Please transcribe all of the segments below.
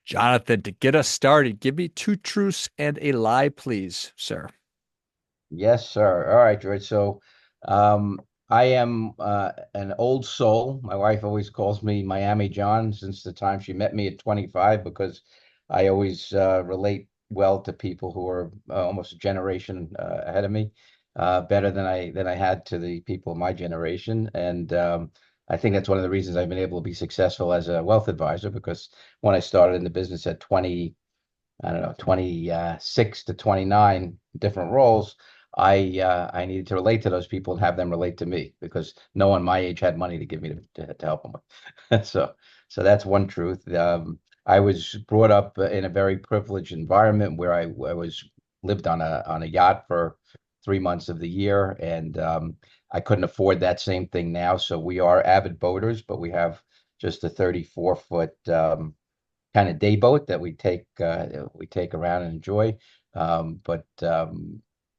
Jonathan, to get us started, give me two truths and a lie, please, sir. Yes, sir. All right, George. So, um, I am an old soul. My wife always calls me Miami John since the time she met me at 25 because I always relate well to people who are almost a generation ahead of me, better than I had to the people of my generation. And I think that's one of the reasons I've been able to be successful as a wealth advisor because when I started in the business at 20, I don't know, 26 to 29 different roles, I needed to relate to those people and have them relate to me because no one my age had money to give me to help them with. So that's one truth. I was brought up in a very privileged environment where I was lived on a yacht for 3 months of the year, and I couldn't afford that same thing now. So we are avid boaters, but we have just a 34-foot kind of day boat that we take around and enjoy. But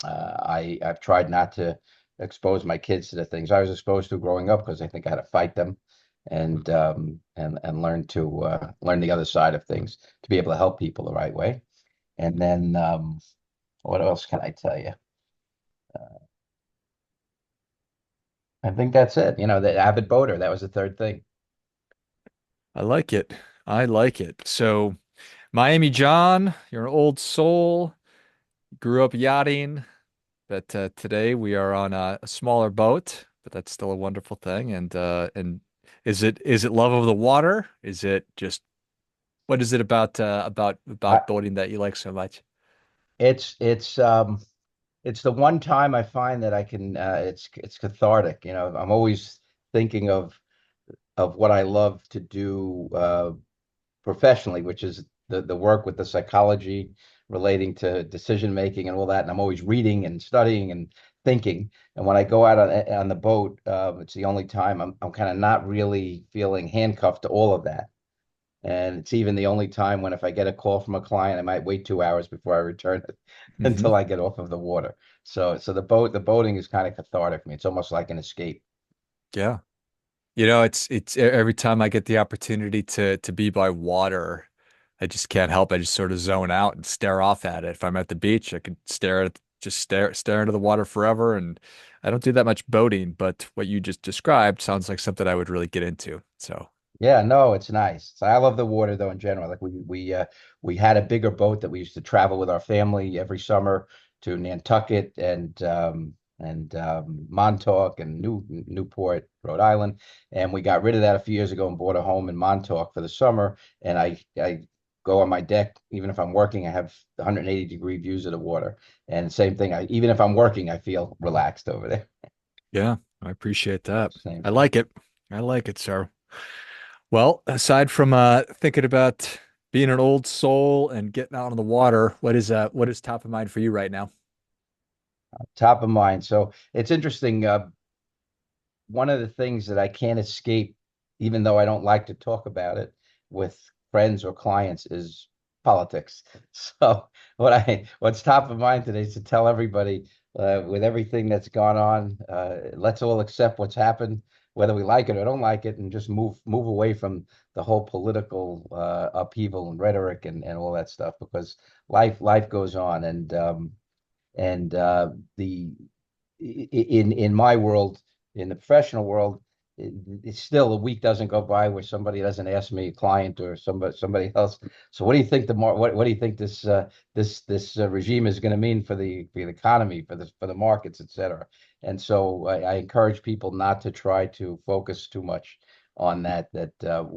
I've tried not to expose my kids to the things I was exposed to growing up because I think I had to fight them and learn the other side of things to be able to help people the right way. And then what else can I tell you? I think that's it. The avid boater, that was the third thing. I like it. I like it. So, Miami John, you're an old soul, grew up yachting, but today we are on a smaller boat, but that's still a wonderful thing. And is it love of the water? Is it just what is it about I, boating that you like so much? it's the one time I find that I can it's cathartic. I'm always thinking of what I love to do professionally, which is the work with the psychology relating to decision making and all that. And I'm always reading and studying and thinking. And when I go out on the boat, it's the only time I'm kind of not really feeling handcuffed to all of that. And it's even the only time when if I get a call from a client, I might wait 2 hours before I return it Hmm. until I get off of the water. So the boating is kind of cathartic for me. It's almost like an escape. Yeah. It's every time I get the opportunity to be by water, I just can't help. I just sort of zone out and stare off at it. If I'm at the beach, I could stare into the water forever. And I don't do that much boating, but what you just described sounds like something I would really get into. So, Yeah, no, it's nice. So I love the water though in general. Like we had a bigger boat that we used to travel with our family every summer to Nantucket and Montauk and Newport, Rhode Island, and we got rid of that a few years ago and bought a home in Montauk for the summer. And I go on my deck even if I'm working. I have 180-degree views of the water, and same thing. Even if I'm working, I feel relaxed over there. yeah, I appreciate that. Same I thing. like it. I like it, sir. Well, aside from thinking about being an old soul and getting out on the water, what is top of mind for you right now? Top of mind. So it's interesting. One of the things that I can't escape, even though I don't like to talk about it with friends or clients, is politics. So what's top of mind today is to tell everybody, with everything that's gone on, let's all accept what's happened, whether we like it or don't like it, and just move away from the whole political upheaval and rhetoric and all that stuff because life goes on and the in my world, in the professional world, it's still a week doesn't go by where somebody doesn't ask me, a client or somebody else. So, what do you think what do you think this regime is going to mean for the economy, for the markets, et cetera? And so, I encourage people not to try to focus too much on that.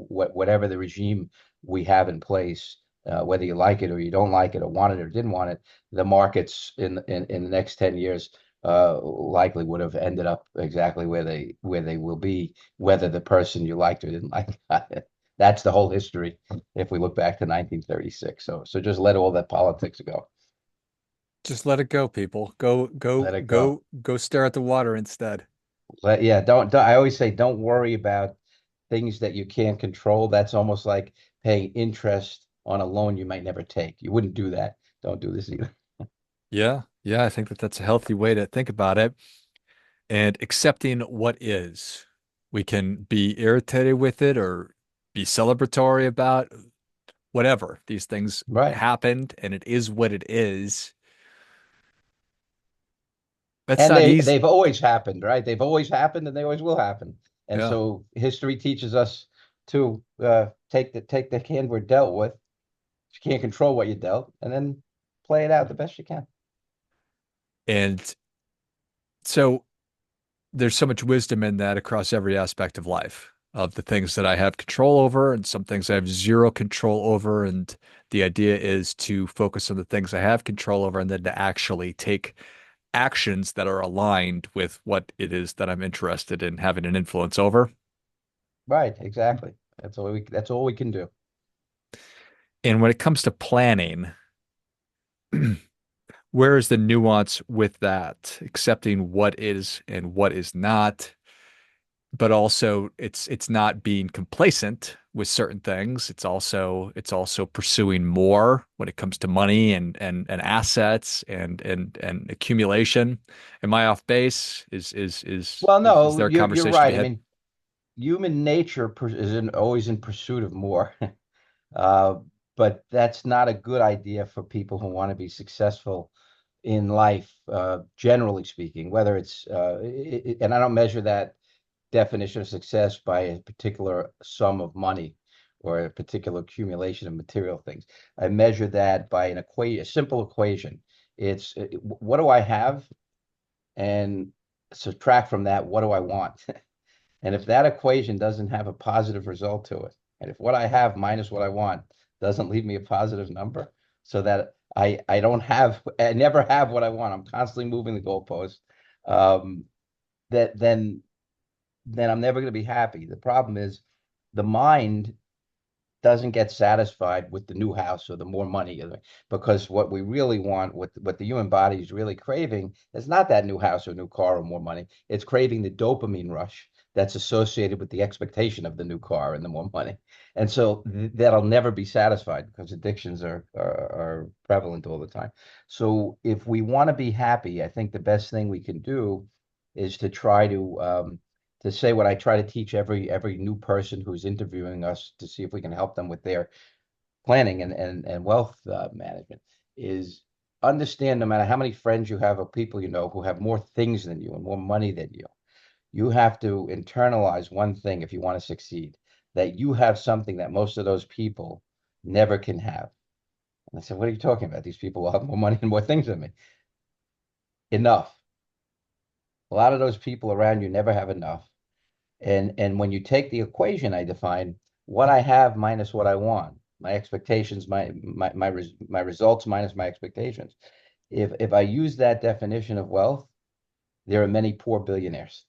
Whatever the regime we have in place, whether you like it or you don't like it or want it or didn't want it, the markets in the next 10 years likely would have ended up exactly where they will be, whether the person you liked or didn't like got it. That's the whole history if we look back to 1936. So just let all that politics go. Just let it go, people. Go, Let go, it go. go, go stare at the water instead. Yeah, don't I always say don't worry about things that you can't control. That's almost like paying interest on a loan you might never take. You wouldn't do that. Don't do this either. Yeah, yeah, I think that that's a healthy way to think about it. And accepting what is. We can be irritated with it or be celebratory about. whatever. These things Right. happened and it is what it is. That's And not easy. they've always happened, right? They've always happened and they always will happen. And Yeah. so history teaches us to take the hand we're dealt with. You can't control what you dealt, and then play it out the best you can. And so there's so much wisdom in that across every aspect of life, of the things that I have control over and some things I have zero control over. And the idea is to focus on the things I have control over and then to actually take actions that are aligned with what it is that I'm interested in having an influence over. Right, exactly. That's all we can do. And when it comes to planning, where is the nuance with that? Accepting what is and what is not, but also it's not being complacent with certain things. It's also pursuing more when it comes to money and assets and accumulation. Am I off base? Well, Is no, there a you're conversation to be right. I had? mean, human nature always in pursuit of more. Uh, but that's not a good idea for people who want to be successful in life, generally speaking, whether and I don't measure that definition of success by a particular sum of money or a particular accumulation of material things. I measure that by a simple equation. It's what do I have? And subtract from that, what do I want? And if that equation doesn't have a positive result to it, and if what I have minus what I want doesn't leave me a positive number, so that I never have what I want, I'm constantly moving the goalpost, um, that then I'm never going to be happy. The problem is the mind doesn't get satisfied with the new house or the more money, because what we really want, what the human body is really craving, is not that new house or new car or more money. It's craving the dopamine rush that's associated with the expectation of the new car and the more money. And so that'll never be satisfied because addictions are prevalent all the time. So if we want to be happy, I think the best thing we can do is to try to say what I try to teach every new person who's interviewing us to see if we can help them with their planning and wealth management is understand, no matter how many friends you have or people you know who have more things than you and more money than you have to internalize one thing if you want to succeed, that you have something that most of those people never can have. And I said, what are you talking about? These people will have more money and more things than me. Enough. A lot of those people around you never have enough. And when you take the equation I define, what I have minus what I want, my expectations, my results minus my expectations. If I use that definition of wealth, there are many poor billionaires.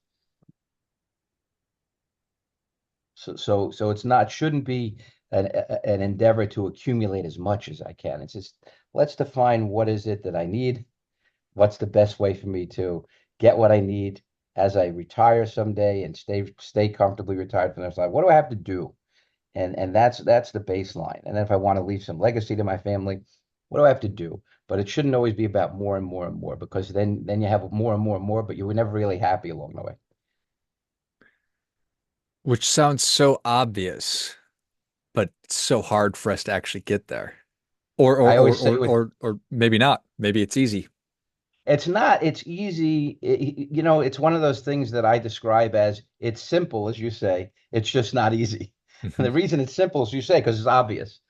So it's not shouldn't be an endeavor to accumulate as much as I can. It's just let's define what is it that I need. What's the best way for me to get what I need as I retire someday and stay comfortably retired for the rest of my life? What do I have to do? And that's the baseline. And then if I want to leave some legacy to my family, what do I have to do? But it shouldn't always be about more and more and more, because then you have more and more and more, but you were never really happy along the way. Which sounds so obvious, but so hard for us to actually get there. Or or I or always say or with or maybe not. Maybe it's easy. It's not, it's easy. It's one of those things that I describe as it's simple, as you say. It's just not easy. And the reason it's simple, as you say, because it's obvious,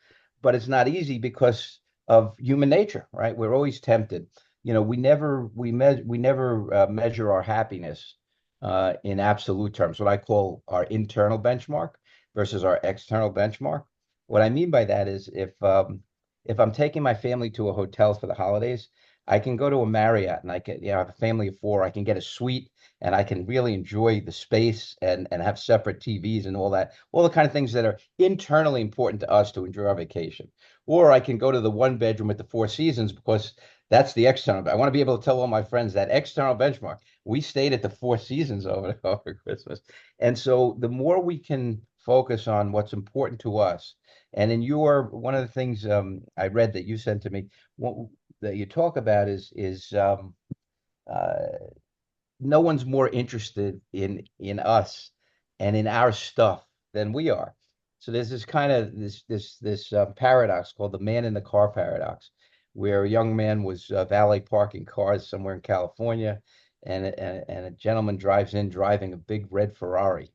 but it's not easy because of human nature, right? We're always tempted. We never measure our happiness in absolute terms, what I call our internal benchmark versus our external benchmark. What I mean by that is if I'm taking my family to a hotel for the holidays, I can go to a Marriott and I can, I have a family of four. I can get a suite and I can really enjoy the space and have separate TVs and all the kind of things that are internally important to us to enjoy our vacation. Or I can go to the one bedroom at the Four Seasons because that's the external. I want to be able to tell all my friends that external benchmark. We stayed at the Four Seasons over Christmas. And so the more we can focus on what's important to us, and in your one of the things I read that you sent to me, what, that you talk about is uh, no one's more interested in us and in our stuff than we are. So there's this kind of this paradox called the man in the car paradox, where a young man was valet parking cars somewhere in California, and a gentleman drives in driving a big red Ferrari.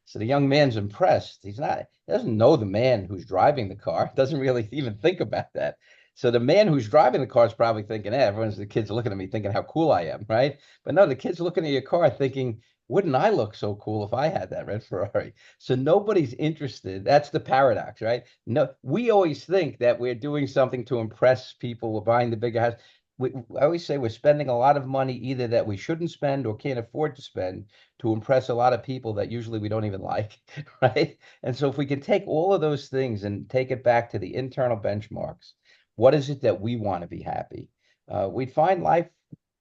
So the young man's impressed. He doesn't know the man who's driving the car, doesn't really even think about that. So the man who's driving the car is probably thinking, the kids looking at me thinking how cool I am, right? But no, the kid's looking at your car thinking, wouldn't I look so cool if I had that red Ferrari? So nobody's interested. That's the paradox, right? No, we always think that we're doing something to impress people. We're buying the bigger house. I always say we're spending a lot of money either that we shouldn't spend or can't afford to spend to impress a lot of people that usually we don't even like, right? And so if we can take all of those things and take it back to the internal benchmarks, what is it that we want to be happy? We'd find life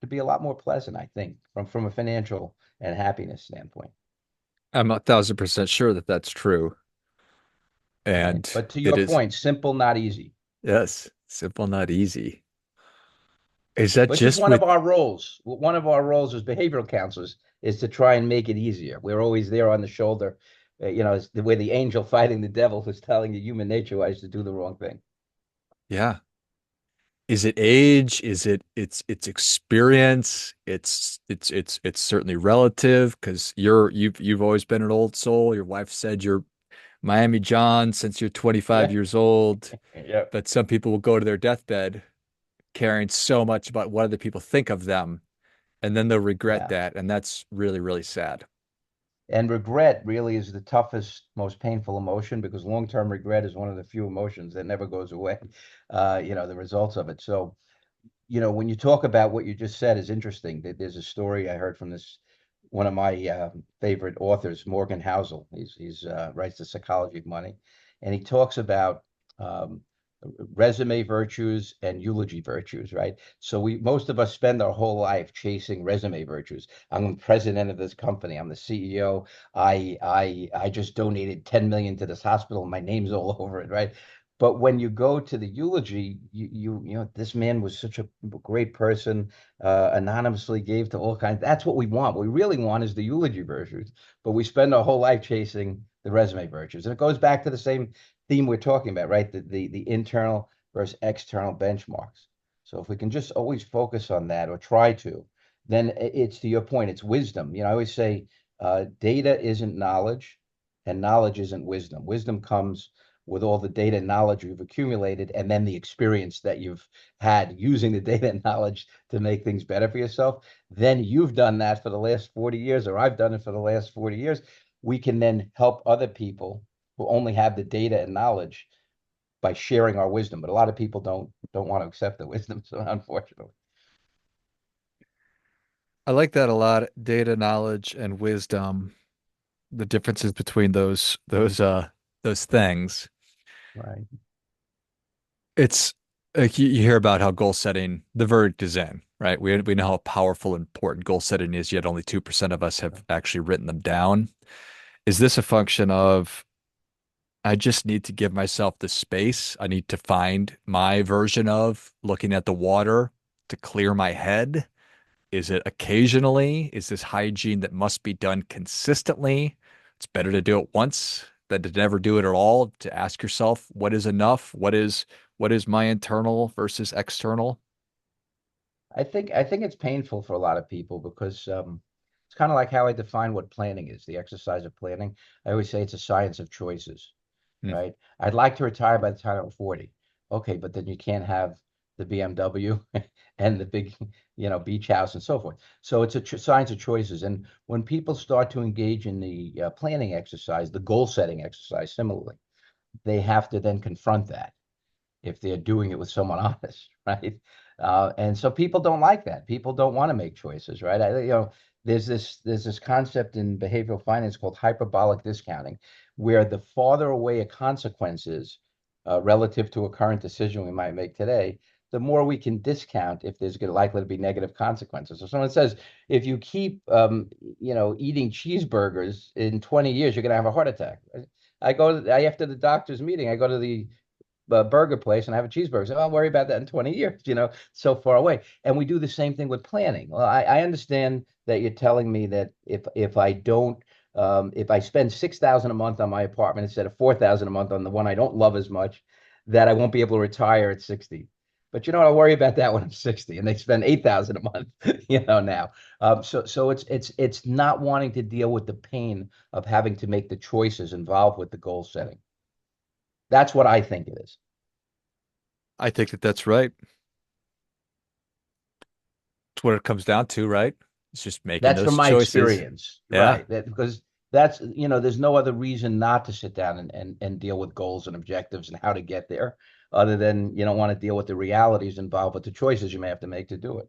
to be a lot more pleasant, I think, from a financial and happiness standpoint, I'm 1,000% sure that that's true. right? And But to it your is, point, simple, not easy, yes, simple, not easy. Is that which is just one with, of our roles. One of our roles as behavioral counselors is to try and make it easier. We're always there on the shoulder. It's the way the angel fighting the devil who's telling you human nature wise to do the wrong thing. yeah. Is it age? Is it's experience? It's certainly relative because you've always been an old soul. Your wife said you're Miami John since you're 25 Yeah. years old. Yeah. But some people will go to their deathbed caring so much about what other people think of them, and then they'll regret Yeah. that, and that's really, really sad. And regret really is the toughest, most painful emotion because long-term regret is one of the few emotions that never goes away. The results of it. So, when you talk about what you just said is interesting. There's a story I heard from this one of my favorite authors, Morgan Housel. He's writes The Psychology of Money, and he talks about um, resume virtues and eulogy virtues, right? So we most of us spend our whole life chasing resume virtues. I'm the president of this company. I'm the CEO. I just donated 10 million to this hospital. My name's all over it, right? But when you go to the eulogy, this man was such a great person, anonymously gave to all kinds. That's what we want. What we really want is the eulogy virtues, but we spend our whole life chasing the resume virtues. And it goes back to the same theme we're talking about, right? The internal versus external benchmarks. So if we can just always focus on that or try to, then it's to your point, it's wisdom. I always say data isn't knowledge and knowledge isn't wisdom. Wisdom comes with all the data and knowledge you've accumulated and then the experience that you've had using the data and knowledge to make things better for yourself. Then you've done that for the last 40 years, or I've done it for the last 40 years. We can then help other people who only have the data and knowledge by sharing our wisdom. But a lot of people don't want to accept the wisdom, so unfortunately. I like that a lot. Data, knowledge, and wisdom, the differences between those things. Right. It's like you hear about how goal setting, the verdict is in, right? We know how powerful and important goal setting is, yet only 2% of us have actually written them down. Is this a function of I just need to give myself the space? I need to find my version of looking at the water to clear my head? Is it occasionally? Is this hygiene that must be done consistently? It's better to do it once than to never do it at all. To ask yourself, what is enough? What is my internal versus external? I think it's painful for a lot of people because it's kind of like how I define what planning is, the exercise of planning. I always say it's a science of choices, Hmm. right? I'd like to retire by the time I'm 40. Okay, but then you can't have the BMW and the big, beach house and so forth. So it's a science of choices. And when people start to engage in the planning exercise, the goal setting exercise, similarly, they have to then confront that if they're doing it with someone honest, right? And so people don't like that. People don't want to make choices, right? There's this concept in behavioral finance called hyperbolic discounting, where the farther away a consequence is relative to a current decision we might make today, the more we can discount if there's likely to be negative consequences. So someone says, if you keep, eating cheeseburgers in 20 years, you're going to have a heart attack. After the doctor's meeting, I go to the burger place and have a cheeseburger. So I'll worry about that in 20 years, so far away. And we do the same thing with planning. Well, I understand that you're telling me that if I don't If I spend 6,000 a month on my apartment instead of 4,000 a month on the one I don't love as much, that I won't be able to retire at 60. But you know what? I'll worry about that when I'm 60, and they spend 8,000 a month, now. So it's not wanting to deal with the pain of having to make the choices involved with the goal setting. That's what I think it is. I think that that's right. It's what it comes down to, right? It's just making That's from those my choices. experience, Yeah. right? Because there's no other reason not to sit down and deal with goals and objectives and how to get there, other than you don't want to deal with the realities involved with the choices you may have to make to do it.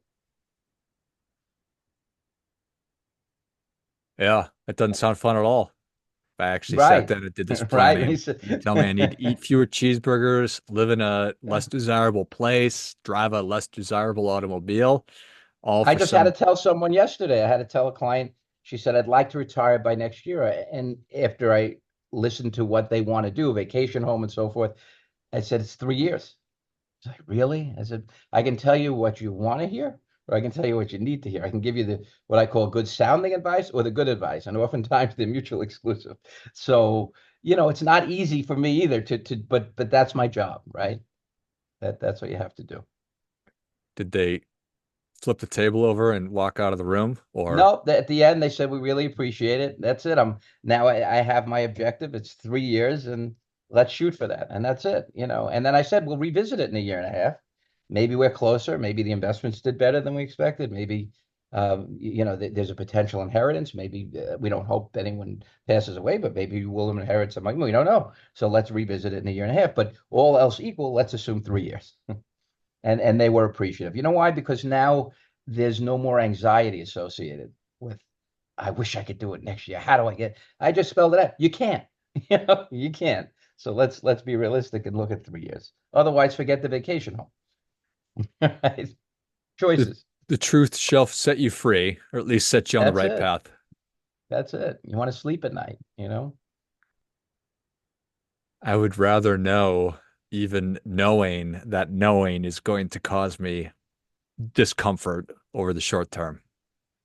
Yeah. That doesn't sound fun at all. If I actually sat Right, down and did this right. planning. You tell me I need to eat fewer cheeseburgers, live in a less desirable place, drive a less desirable automobile, all I for just had to some. tell someone yesterday. I had to tell a client. She said, "I'd like to retire by next year." And after I listened to what they want to do, vacation home and so forth, I said, "It's 3 years." She's like, really? I said, I can tell you what you want to hear, or I can tell you what you need to hear. I can give you the what I call good sounding advice or the good advice. And oftentimes they're mutually exclusive. So, it's not easy for me either but that's my job, right? That's what you have to do. Did they flip the table over and walk out of the room? Or No, at the end they said we really appreciate it. That's it. I have my objective. It's 3 years, and let's shoot for that. And that's it. And then I said we'll revisit it in a year and a half. Maybe we're closer. Maybe the investments did better than we expected. Maybe there's a potential inheritance. Maybe we don't hope anyone passes away, but maybe we'll inherit some money. We don't know. So let's revisit it in a year and a half. But all else equal, let's assume 3 years. And they were appreciative. You know why? Because now there's no more anxiety associated with I wish I could do it next year. How do I get? I just spelled it out. You can't. You can't. So let's be realistic and look at 3 years. Otherwise, forget the vacation home. Right? the Choices. the truth shall set you free, or at least set you on the That's right it. path. That's it. You want to sleep at night. I would rather know, even knowing that knowing is going to cause me discomfort over the short term.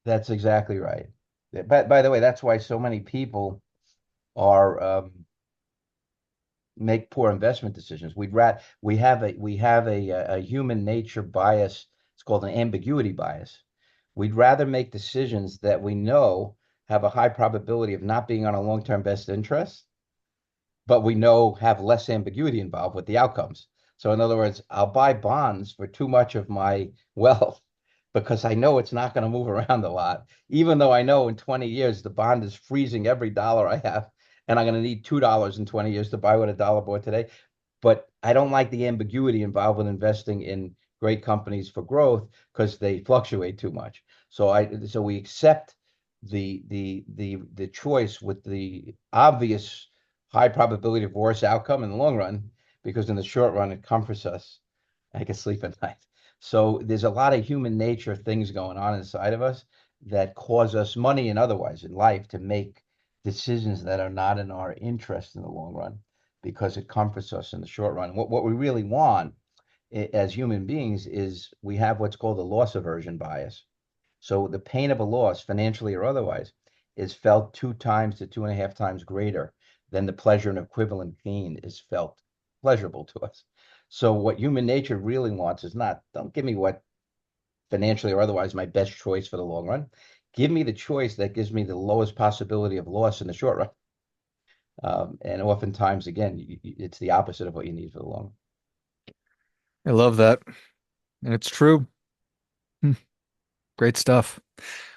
That's exactly right. But by the way, that's why so many people are make poor investment decisions. We have a human nature bias. It's called an ambiguity bias. We'd rather make decisions that we know have a high probability of not being on a long-term best interest, but we know have less ambiguity involved with the outcomes. So in other words, I'll buy bonds for too much of my wealth because I know it's not going to move around a lot, even though I know in 20 years the bond is freezing every dollar I have, and I'm going to need $2 in 20 years to buy what a dollar bought today. But I don't like the ambiguity involved with investing in great companies for growth because they fluctuate too much. So we accept the choice with the obvious high probability of worse outcome in the long run because in the short run it comforts us. I can sleep at night. So there's a lot of human nature things going on inside of us that cause us money and otherwise in life to make decisions that are not in our interest in the long run because it comforts us in the short run. What we really want as human beings is we have what's called a loss aversion bias. So the pain of a loss, financially or otherwise, is felt 2 times to 2.5 times greater than the pleasure and equivalent gain is felt pleasurable to us. So what human nature really wants is not, don't give me what financially or otherwise my best choice for the long run. Give me the choice that gives me the lowest possibility of loss in the short run. And oftentimes, again, it's the opposite of what you need for the long run. I love that. And it's true. Hmm. Great stuff.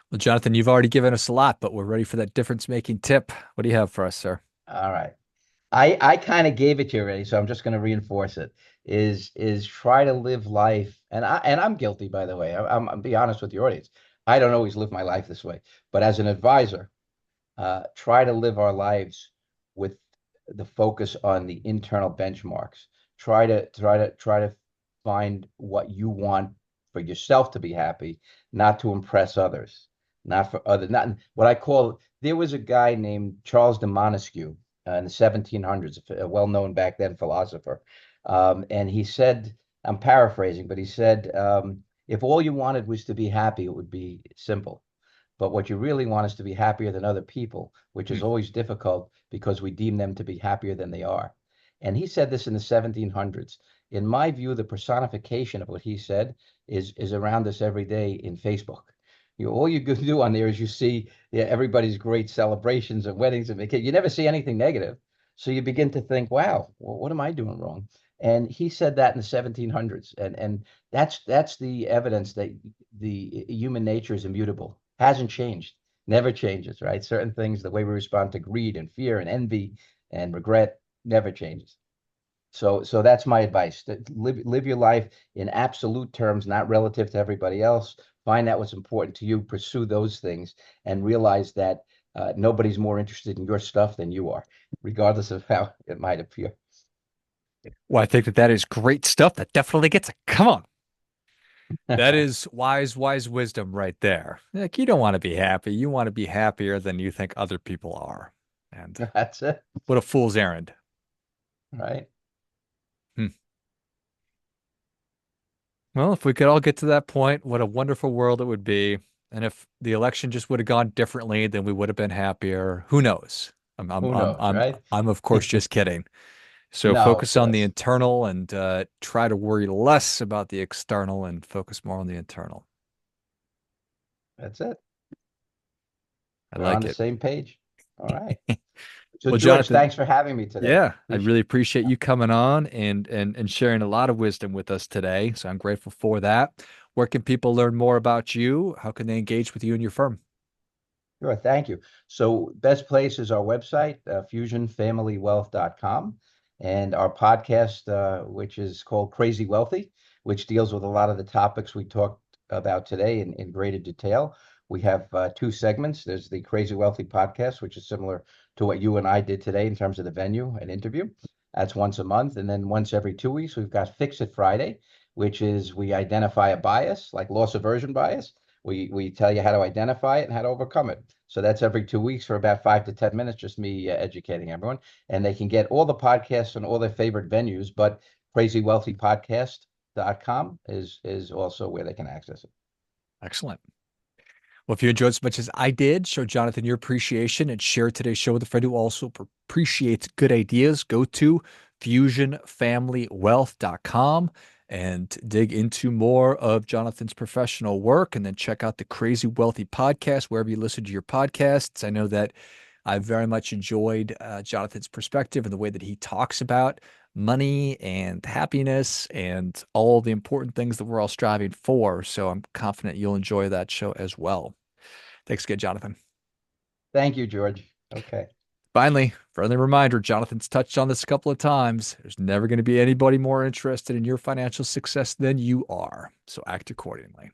Well, Jonathan, you've already given us a lot, but we're ready for that difference making tip. What do you have for us, sir? All right. I kind of gave it to you already, so I'm just going to reinforce it. Is try to live life, and I'm guilty, by the way. I'm be honest with your audience. I don't always live my life this way, but as an advisor, try to live our lives with the focus on the internal benchmarks. Try to find what you want for yourself to be happy, not to impress others, not for other, not what I call. There was a guy named Charles de Montesquieu in the 1700s, a well-known back then philosopher, and he said, I'm paraphrasing, but he said, if all you wanted was to be happy, it would be simple. But what you really want is to be happier than other people, which Hmm. is always difficult because we deem them to be happier than they are. And he said this in the 1700s. In my view, the personification of what he said is around us every day in Facebook. All you can do on there is you see, yeah, everybody's great celebrations and weddings and vacations. You never see anything negative. So you begin to think, wow, well, what am I doing wrong? And he said that in the 1700s. And that's the evidence that the human nature is immutable, hasn't changed, never changes, right? Certain things, the way we respond to greed and fear and envy and regret, never changes. So that's my advice. Live your life in absolute terms, not relative to everybody else. Find out what's important to you, pursue those things, and realize that nobody's more interested in your stuff than you are, regardless of how it might appear. Well, I think that that is great stuff. That definitely gets it. Come on. That is wise, wise wisdom right there. Like, you don't want to be happy. You want to be happier than you think other people are. And That's it, what a fool's errand. right? Hmm. Well, if we could all get to that point, what a wonderful world it would be. And if the election just would have gone differently, then we would have been happier. Who knows? I'm, I'm, Who I'm, knows, I'm, right? I'm of course just kidding. So No, of focus on the course. internal and try to worry less about the external and focus more on the internal. That's it. I We're on like the it. same page. All right. So, Well, George, Jonathan, thanks for having me today. yeah, I Appreciate really it. appreciate you coming on and sharing a lot of wisdom with us today. So I'm grateful for that. Where can people learn more about you? How can they engage with you and your firm? Sure, thank you. So, best place is our website, fusionfamilywealth.com, and our podcast, which is called Crazy Wealthy, which deals with a lot of the topics we talked about today in greater detail. We have two segments. There's the Crazy Wealthy podcast, which is similar to what you and I did today in terms of the venue and interview. That's once a month. And then once every 2 weeks, we've got Fix It Friday, which is we identify a bias, like loss aversion bias. We tell you how to identify it and how to overcome it. So that's every 2 weeks for about 5 to 10 minutes, just me educating everyone. And they can get all the podcasts on all their favorite venues, but crazywealthypodcast.com is also where they can access it. Excellent. Well, if you enjoyed as much as I did, show Jonathan your appreciation and share today's show with a friend who also appreciates good ideas. Go to fusionfamilywealth.com and dig into more of Jonathan's professional work, and then check out the Crazy Wealthy podcast wherever you listen to your podcasts. I know that I very much enjoyed Jonathan's perspective and the way that he talks about money and happiness and all the important things that we're all striving for. So I'm confident you'll enjoy that show as well. Thanks again, Jonathan. Thank you, George. Okay. Finally, friendly reminder, Jonathan's touched on this a couple of times. There's never going to be anybody more interested in your financial success than you are. So act accordingly.